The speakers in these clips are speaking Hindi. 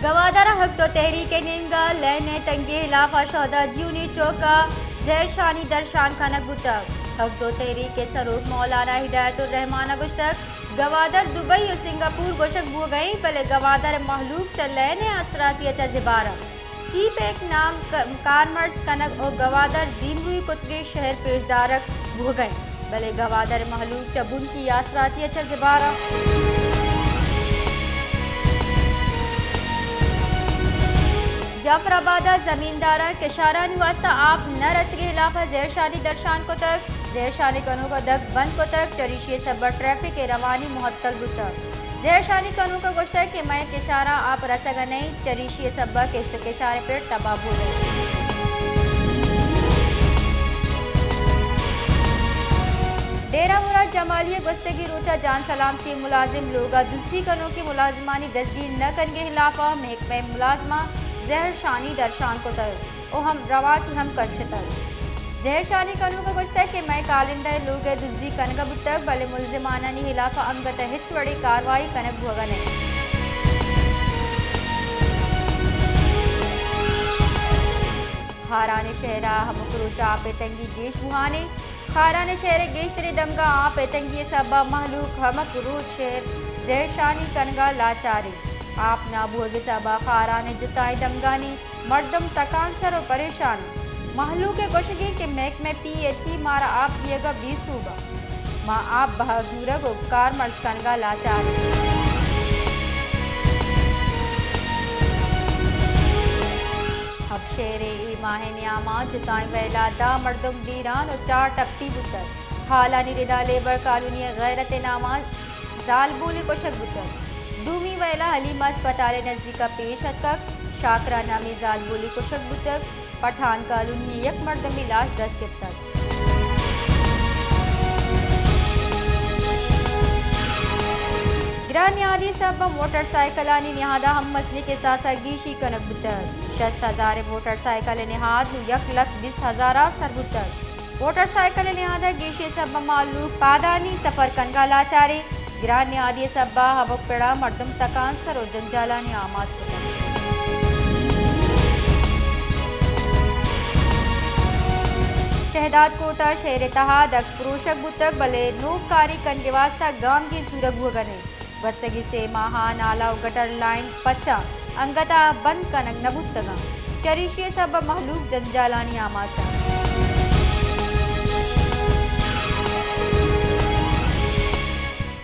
गवादर हक तो तहरीक नीमगा लहने तंगे हिलाफा शौदा जीवनी चौका जहर शानी दरशान खनक बुतक हक तो तहरीक के सरूफ मौलाना हिदायतुर रहमान गुश्तक गवादर दुबई और सिंगापुर गोशक बो गई पहले गवादर महलूक चल लहने असराती अच्छा जिबारा सी पैक नाम कारमर्स कनक और गवादर दीमरुई कुतगे शहर पेशदारक बो गए भले गवादर महलूक चबुन की असराती अच्छा जिबारा जाफराबाद जमींदारा केशारा निवासा आप न रसगे खिलाफ जहरशानी दर्शान को तक जहरशानी कनों का दग बंद को तक चरीशे सब ट्रैफिक के रवानी मुहत्तल बुतक जहरशानी कनों का गोश्त है कि मैं केशारा आप रसगा नहीं चरीशे सब किश्त केशारे पेट तबाह हो गए डेरा मुराद जमालिया गुस्तगी रोचा जान सलाम के मुलाजिम लोगा दूसरी कनों की मुलाजमानी दसगीर न करने खिलाफा महकमे मुलाजमा जहर शानी दरशान को तर ओ हम रवा की हम करशतर जहर शानी कनू का कुछ है कि मैं कालिंदा लोग दुजी कनक बुतक भले मुलजिमाना नी खिलाफा अंगत हिच बड़ी कार्रवाई कनक भोगा नहीं खारान शहरा हम क्रोचा पेतंगी गेश बुहाने खारान शहर गेश तेरे दमगा आप पेतंगी सबा महलूक हम क्रोच शहर जहर शानी कनगा लाचारी आप नाबूग सबा खारान जुताई दमगानी मर्दम तकानसर और परेशान महलू के कोशगी के महक में PHE मारा आप दिएगा 20 होगा माँ आप बहजूरग उपकार मर्ज कनगा लाचार अब शेरे ई माह न्यामा जुताई वैला दा मर्दम बीरान और 4 टप्पी बुतर हालानी रिदा लेबर कॉलोनी गैरत नामा जाल बोले कोशक बुतर दूमी वैला हलीमा अस्पताल नज़दीका पेश हतक शाकरा नामी जाल बोली कुशक बुतक पठान कॉलोनी एक मर्दमी लाश 10 गिफ्तक ग्रान यादी सब मोटरसाइकिलानी निहादा हम मसले के साथ गीशी कनक बुतक 60,000 मोटरसाइकिल निहाद 1,20,000 सर बुतक मोटरसाइकिल निहादा गीशी सब मालूक पादानी सफर कनगा लाचारे ग्रान न्यादी सब्बा हबक पेड़ा मर्दम तकान सर और जंजालानी आमाद शहदाद कोटा शहर तहाद पुरुषक बुतक भले नूकारी कनगेवास्ता गांव की सूरग भोगने बस्तगी से महा नाला गटर लाइन पचा अंगता बंद कनक नबुतगा चरीशिये सब महलूक जंजालानी आमाद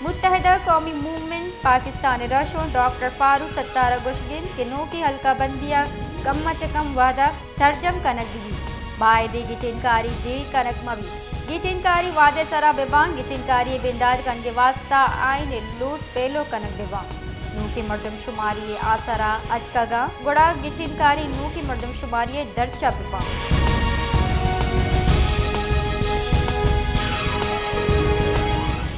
मुत्तहदा कौमी मूवमेंट पाकिस्तान रशों डॉक्टर फारूक सत्तारा गुशगिन के नो की हल्का बंदिया कम्मा चकम वादा सरजम कनक दी बायदे गिचिनकारी दे कनक मवी गिचिनकारी वादे सरा बेबांग गिचिनकारी बिंदाद कनगे वास्ता आइन लूट पेलो कनक बेबांग नू की मर्दम शुमारी आसरा अटकगा गुड़ा गिचिनकारी नू की मर्दम शुमारी दरचा बेबांग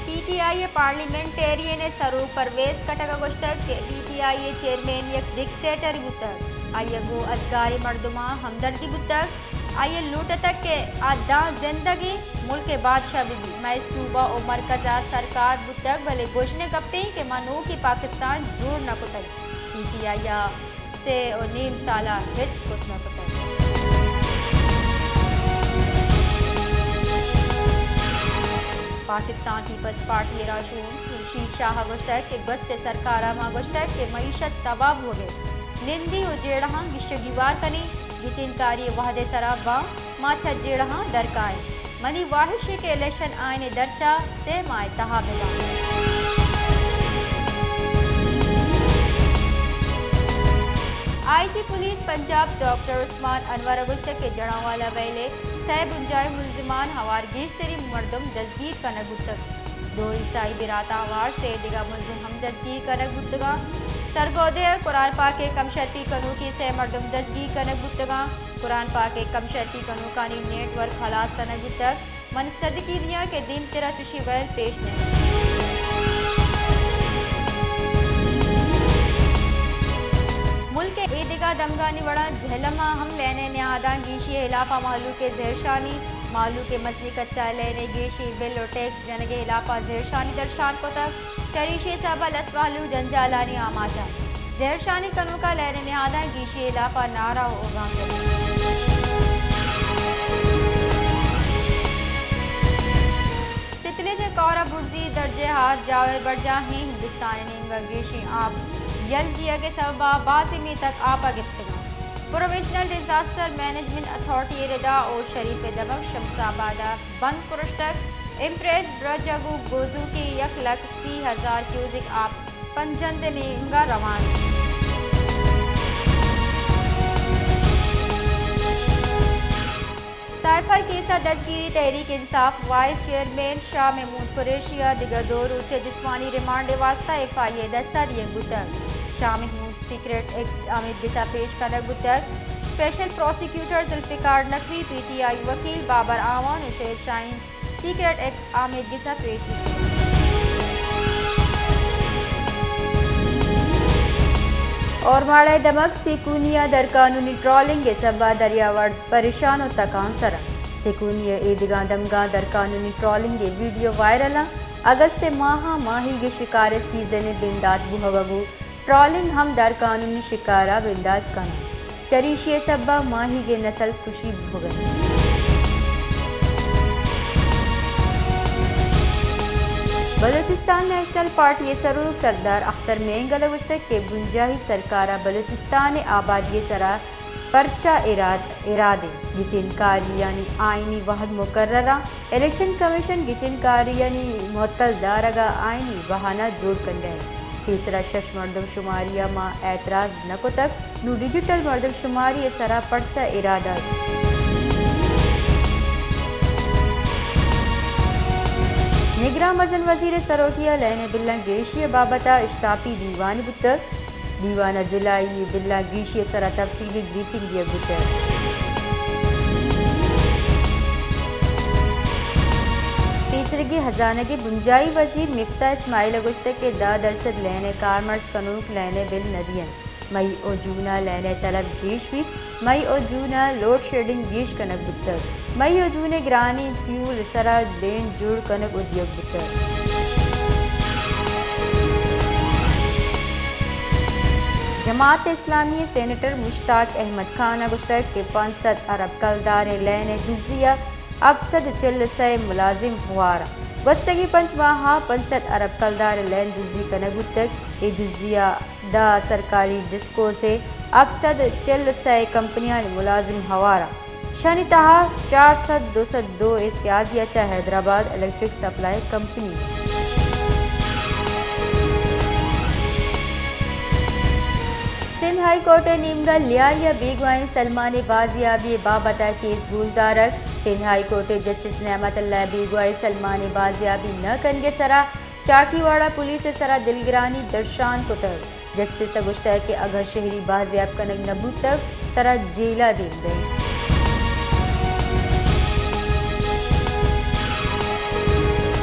PTI पार्लियामेंटेरियन सरू परवेज कटका गुश्तक PTI चेयरमैन एक डिक्टेटर बुतक आये गो असगारी मर्दुमा हमदर्दी बुतक आये लूट तक के आदा जिंदगी मुल्क के बादशाह भी मैं सूबा और मरकजा सरकार बुतक भले घोषणे कपे के मानो की पाकिस्तान जोड़ न कुतक PTI से और नीम साला हिच कुछ न कुतक पाकिस्तान पीपल्स पार्टी राशून खुर्शीद शाह गुश्तक के बस से सरकारा माँ गुश्तक के मईशत तबाह हो गए निंदी हो जेड़हा गिश्तगीवार कनी गिचिनकारी वाहदे सराबा माछा जेड़हा दरकाए मनी वाहिशी के इलेक्शन आयने दरचा से माए तहाबेला IG police Punjab doctor Usman Anwar गुश्तक के जड़ावाला वेले सैब उंजाय मुलजिमान हवार गेश तेरी मर्दम दजगीर कनक गुतक 2 ईसाई बिराता हवार से दिगा मुलजिम हम दजगीर कनक गुतगा सरगोदे कुरान पाक के कम शर्ती कनू की से मर्दम दजगीर कनक गुतगा कुरान पाक के कम शर्ती कनू कानी नेटवर्क खलास कनक गुतक मन सदकी दिया के दिन तेरा तुशी वैल पेश नहीं मुल्क के ईदिगा दमगानी वड़ा झलमा हम लेने न्यादा गीशी इलाफा मालू के जहरशानी मालू के मसली कच्चा लेने गीशी बिल और टैक्स जनगे इलाफा जहरशानी दर्शान को तक चरीशे सबल असवालू जंजालानी आमाजा जहरशानी कनू का लहने नहादा गीशी इलाफा नारा ओगाम सितले से कौरा बुर्जी दर्जे हार जावेद बढ़ जाए हिंदुस्तानी नीमगा गीशी आप यल जिया के सबबा बासिमी तक आपा गिफ्ट प्रोविजनल डिजास्टर मैनेजमेंट अथॉरिटी रिदा और शरीफ दमक शमसाबादा बंद पुरस्तक इम्प्रेस ब्रजगु गोजू की 1,80,000 क्यूजिक आप पंजंद नीमगा रवान साइफर केसा दजगिरी तहरीक इंसाफ वाइस चेयरमैन शाह महमूद कुरैशिया दिगर दो रोचे जिस्मानी रिमांड वास्ता FIA दस्ता दिए गुतक शाह महमूद सीक्रेट एक्ट आमिद गिसा पेश करक गुतक special prosecutor Zulfiqar Naqvi PTI वकील बाबर आवान और शेख शाहीन सीक्रेट एक्ट आमिद गिसा पेश और माड़े दमक सिकुनिया दर कानूनी ट्रॉलिंग के सबा दरियावर्द परेशान और तकान सरा सिकुनिया ईदगा दमगा दर कानूनी ट्रॉलिंग के वीडियो वायरल अगस्त माही के शिकार सीजन बिंदात बुहवगु ट्रॉलिंग हम दर कानूनी शिकारा बिंदात कना चरीशिए सबा माही के नस्ल खुशी भुगन बलूचिस्तान नेशनल पार्टी सरूक सरदार अख्तर मेंगल गुश्तक के बुंजाही सरकारा बलूचिस्तान आबादी सरा पर्चा इरादे गिचिनकारी यानी आइनी वहद मुकर्ररा इलेक्शन कमीशन गिचिनकारी यानी मुअत्तल दारगा आइनी बहाना जोड़ कर गए तीसरा शश मरदमशुमारिया माँ एतराज़ नको तक नू डिजिटल मरदमशुमारी सरा पर्चा इरादा निगरान मजन वजीर सरोतिया लहने बिल्ला गेशिया बाबता इश्तापी दीवानी बुतक दीवाना जुलाई बिल्ला गेशिया सरा तफसीली ब्रीफिंग दिया बुतक तीसरगी हजाना के बुंजाई वजीर मिफ्ता इस्माइल अगुश्तक के 10% लेने कारमर्स कनूक लेने बिल नदियन मई ओ जूना लेने तलब गेश भी मई ओ जूना लोड शेडिंग गेश कनक बुत्तर मई ओ जूने ग्रानी फ्यूल सरा लेन जुड़ कनक उद्योग बुत्तर जमात इस्लामी सेनेटर मुश्ताक अहमद खान अगुश्तक के 500 अरब कलदार लेने दुजिया अब सद चिल से मुलाजिम हुआरा गस्तगी पंच माहा 500 अरब कलदार लैन दुजी कनगुतक ए दुजिया दा सरकारी डिस्को से अब सद चिल से कंपनियां मुलाजिम हवारा शनि तहा 400-202 सियादिया चा Hyderabad electric supply company Sindh high court नीमगा लियारिया बेगवाइन सलमान बाजियाबी बाबता केस गुजदारक Sindh high court justice Nematullah बेगवाई सलमान बाजियाबी न कनगे सरा चाकीवाड़ा पुलिस सरा दिलगिरानी दर्शान कुतर जस्टिस गुश्ता के अगर शहरी बाजियाब कनक नबूत तक तरह जेला दिन गई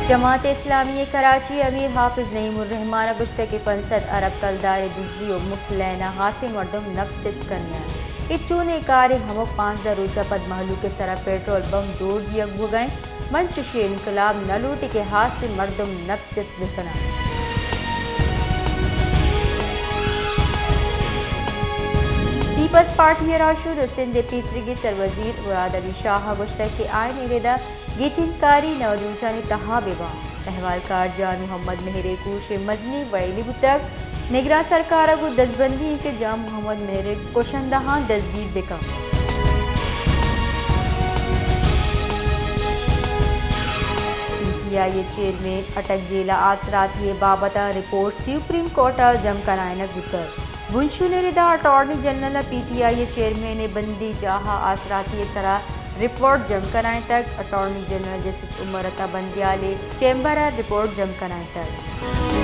जमात इस्लामी कराची अमीर हाफिज नईमुर्रहमान गुश्ते के 500 अरब कलदार दुजी और मुफ्त लेना हासिल मर्दम नब चिस्त करना इचूने कार हमो 5,000 रोचा पद महलू के सरा पेट्रोल बम जोड़ दिया गए मंच शे इनकलाब न लूटी के हाथ से मर्दम नब चिस्त बिकना पीपल्स पार्टी राशुर सिंध तीसरी की सरवजीर मुराद अली शाह गुश्ते के आयन वेदा गिचिनकारी नवदूचानी तहा बेबा अहवालकार जान मोहम्मद मेहरे कुश मजनी वैली बुतक निगरान सरकार को दसबंदी के जाम मोहम्मद मेहरे कोशंदहा दसगीर बेका PTI चेयरमैन अटक जेला आसरात ये बाबता रिपोर्ट सुप्रीम कोर्ट जम करायन गुतर बुंशु ने रिदा अटॉर्नी जनरल PTI चेयरमैन ने बंदी चाहा आसराती सरा रिपोर्ट जम कराएं तक attorney general justice Umar Ata बंदियाले chamber report जम कराएं तक